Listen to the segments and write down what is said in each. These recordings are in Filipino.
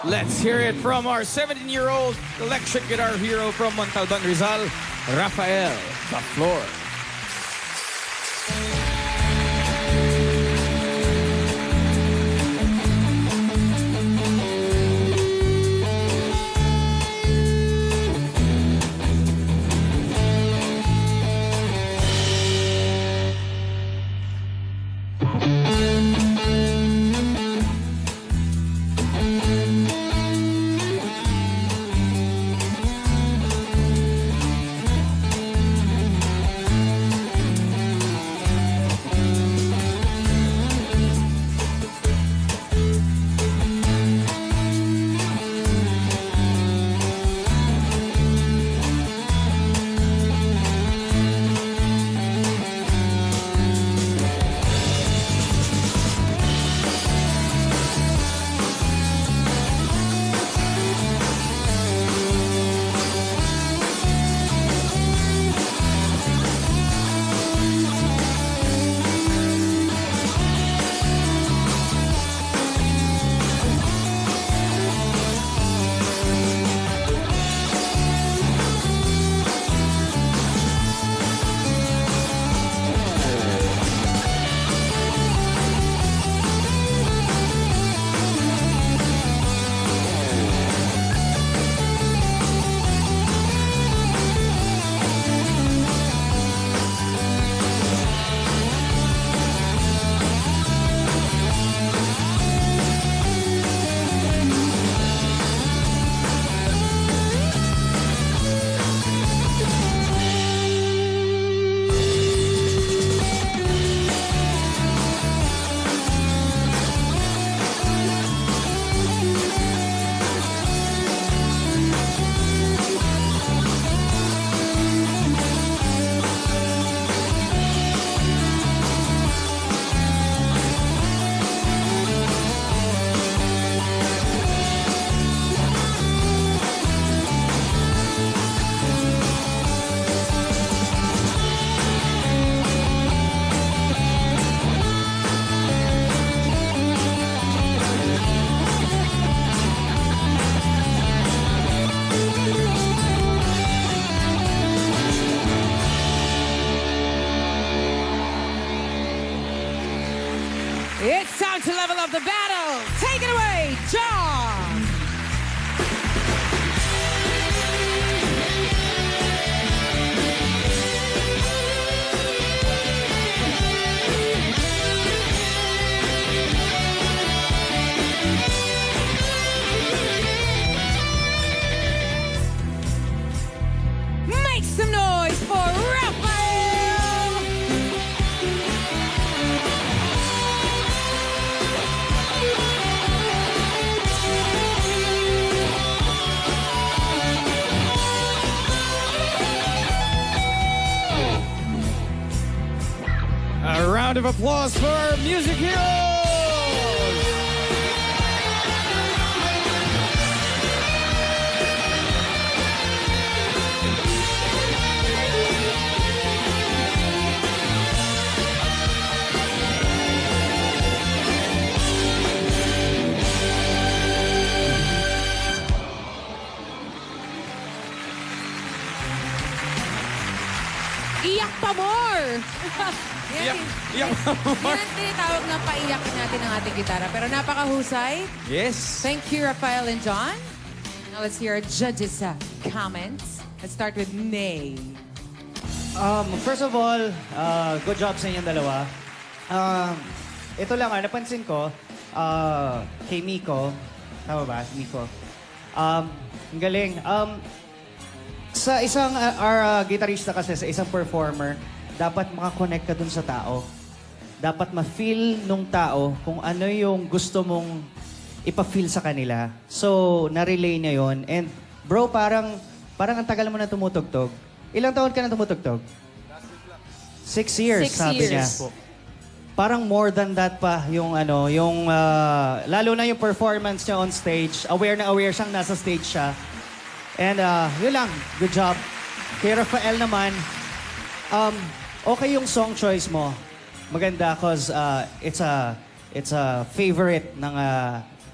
Let's hear it from our 17-year-old electric guitar hero from Montalban, Rizal, Rafael The Floor. It's time to level up the battle. Take it away, John. Make some noise for Rafael. A round of applause for our music heroes! Iyak pa more! Iyak Yan ang tinatawag na paiyakin natin ang ating gitara. Pero napakahusay. Yes. Thank you, Rafael and John. Now let's hear our judges' comments. Let's start with Nay. First of all, good job sa inyong dalawa. Ito lang, napansin ko, kay Miko, tama ba? Miko. Ang galing. Sa isang gitarista kasi, sa isang performer, dapat makakonect ka dun sa tao. Dapat ma-feel nung tao kung ano yung gusto mong ipa-feel sa kanila. So, na-relay niya yon. And bro, parang ang tagal mo na tumutugtog. Ilang taon ka na tumutugtog? 6 years, 6 sabi niya. years. Parang more than that pa yung lalo na yung performance niya on stage. Aware na aware siyang nasa stage siya. And yun lang, good job. Kay Rafael naman, okay yung song choice mo. Maganda cause it's a favorite ng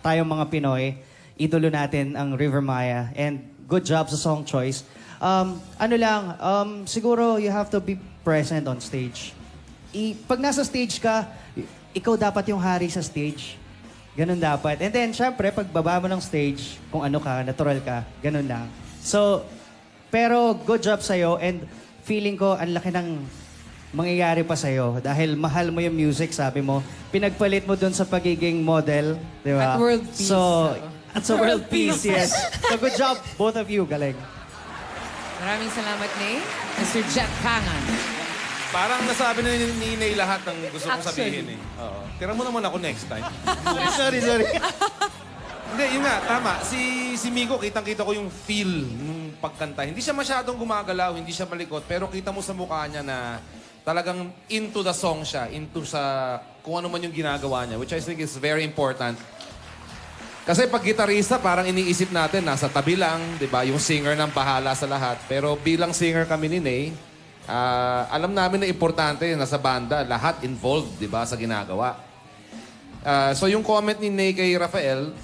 tayong mga Pinoy. idolo natin ang River Maya. And good job sa song choice. Siguro you have to be present on stage. Pag nasa stage ka, ikaw dapat yung hari sa stage. Ganun dapat. And then, syempre, pag baba mo ng stage, kung ano ka, natural ka, ganun lang. So, pero good job sa'yo and feeling ko ang laki ng mangyayari pa sa'yo dahil mahal mo yung music, sabi mo. Pinagpalit mo dun sa pagiging model, di ba? At world peace. So, at sa world peace, yes. So, good job, both of you. Galing. Maraming salamat, Nay. Mr. Jet Pangan. Parang nasabi na ni Nay lahat ng gusto kong sabihin eh. Oo. Tira mo naman ako next time. sorry. Hindi, yun nga, tama. Si Miko, kitang-kita ko yung feel nung pagkanta. Hindi siya masyadong gumagalaw, hindi siya malikot, pero kita mo sa mukha niya na talagang into the song siya, into sa kung ano man yung ginagawa niya, which I think is very important. Kasi pag gitarista, parang iniisip natin, nasa tabi lang, di ba? Yung singer ng bahala sa lahat. Pero bilang singer kami ni Nay, alam namin na importante nasa banda, lahat involved, di ba, sa ginagawa. So yung comment ni Nay kay Rafael,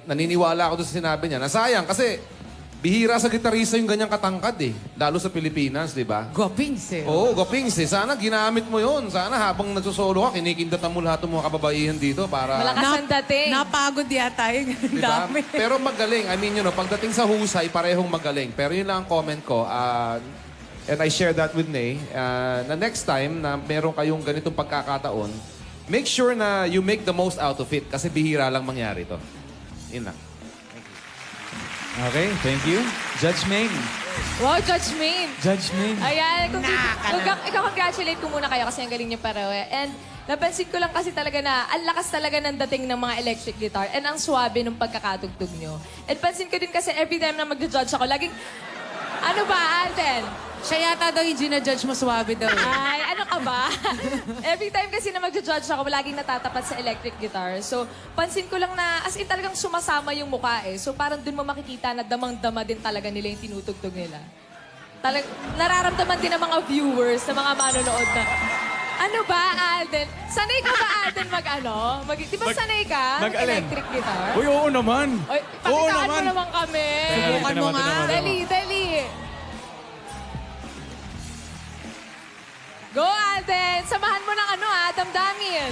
naniniwala ako doon sa sinabi niya. Nasayang kasi bihira sa gitarista yung ganyang katangkad eh. Lalo sa Pilipinas, di ba? Guwapings eh. Oo, gopings eh. Sana ginamit mo yon. Sana habang nagsosolo ka, kinikindatan mo lahat ng mga kababaihan dito para... Malakas ang dating. Napagod yata yung Diba? dami. Pero magaling. I mean, pagdating sa husay, parehong magaling. Pero yun lang ang comment ko. And I share that with Nay. Na next time na meron kayong ganitong pagkakataon, make sure na you make the most out of it kasi bihira lang mangyari to. Yun lang. Okay, thank you. Judge Main. Wow, Judge Main. Judge Main. Ayan, ikaw-congratulate ko muna kayo kasi ang galing niyo pareho. And napansin ko lang kasi talaga na ang lakas talaga ng dating ng mga electric guitar and ang swabe ng pagkakatugtog niyo. And pansin ko din kasi every time na mag-judge ako, laging, ano ba, Alden? Siya yata daw yung ginajudge mo suwabe daw. Ay, ano ka ba? Every time kasi na mag-judge ako, laging natatapat sa electric guitar. So, pansin ko lang na, as in talagang sumasama yung mukha eh. So, parang dun mo makikita na damang-dama din talaga nila yung tinutugtog nila. Nararamdaman din ng mga viewers, ng mga manonood na, ano ba, Alden? Sanay ka ba, Alden, di ba sanay ka? Mag-alin? Electric guitar? Uy, oo naman. Oy, pakitaan mo naman kami. Subukan mo nga. Dali. Go, Alden! Samahan mo ng damdamin.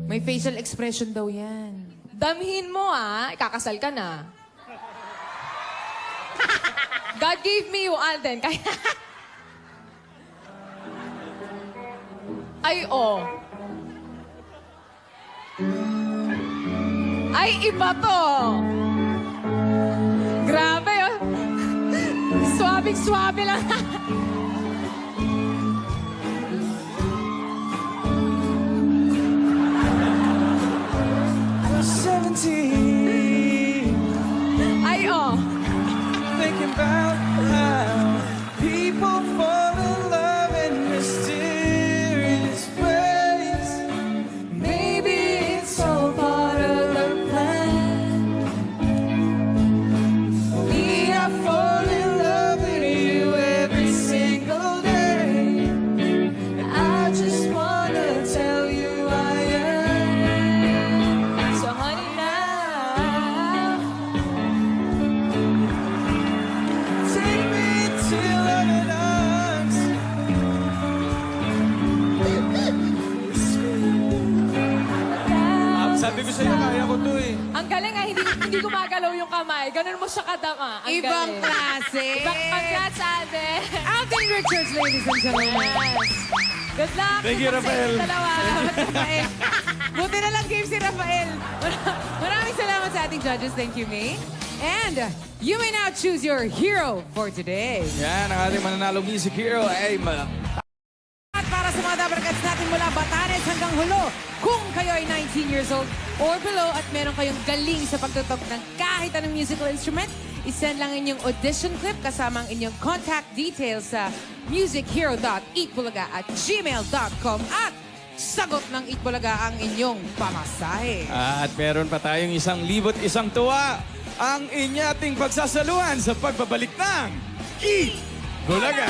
May facial expression daw yan. Damhin mo, ikakasal ka na. God gave me you, Alden. Kaya... Ay, oh. Ay, iba to. Grabe, oh. Swabing-swabe lang. Ay, oh. Thinking about how people fall in love in mysterious ways. Maybe it's all part of the plan. Me, I fall in love with you every single day. I just wanna tell you I am. So, honey, now. Take me to loving arms. Sabi ko sa'yo, kaya ko to eh. Ang galing hindi gumagalaw yung kamay. Ganun mo siya kadama. Ang Ibang galing. klase. Congrats, Alden. Alden Richards, ladies and gentlemen. Yes. Good luck. Thank you, Good luck sa Rafael. inyong dalawa. Salamat, Rafael. Buti na lang game si Rafael. Maraming salamat sa ating judges. Thank you, May. And you may now choose your hero for today. Yan, ang ating mananalo music hero ay At para sa mga dabarkats natin mula Batanes hanggang Hulo, kung kayo ay 19 years old or below at meron kayong galing sa pagtutok ng kahit anong musical instrument, isend lang inyong audition clip kasama ang inyong contact details sa musichero.eatbulaga@gmail.com at sagot ng Eatbulaga ang inyong pamasahe. At meron pa tayong 1,000 isang tuwa. Ang inyating pagsasaluhan sa pagbabalik ng Eat Bulaga.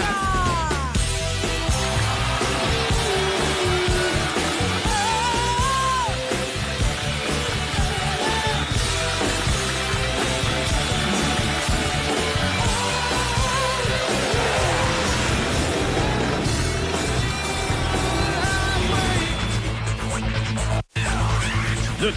The